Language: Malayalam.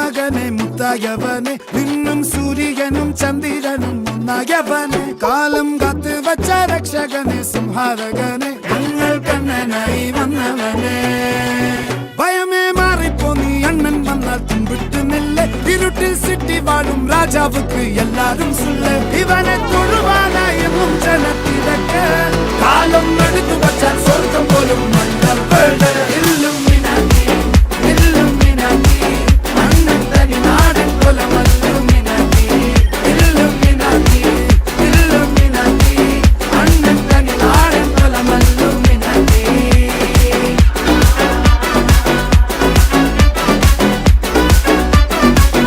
മകനെ മുത്തായവനെ നിന്നും സൂര്യനും ചന്ദ്രനും ഒന്നായവനെ കാലം കാത്ത് വച്ച രക്ഷകനെ സംഹാരകനെ ഞങ്ങൾ കണ്ണനായി വന്നവനെ ഭയമേ മാറിപ്പോ നീ അണ്ണൻ വന്നാൽ തുമ്പിട്ട് നില്ല് ഇരുട്ടിൽ സിറ്റി വാഴും രാജാവുക്ക് എല്ലാരും സുല്ല് ഇവനെ തൊഴുവാനായി എന്നും ജനത്തിരക്ക് കാലം എടുത്തു വച്ചാൽ സ്വർഗം പോലും മണ്ണ ഇല്ലും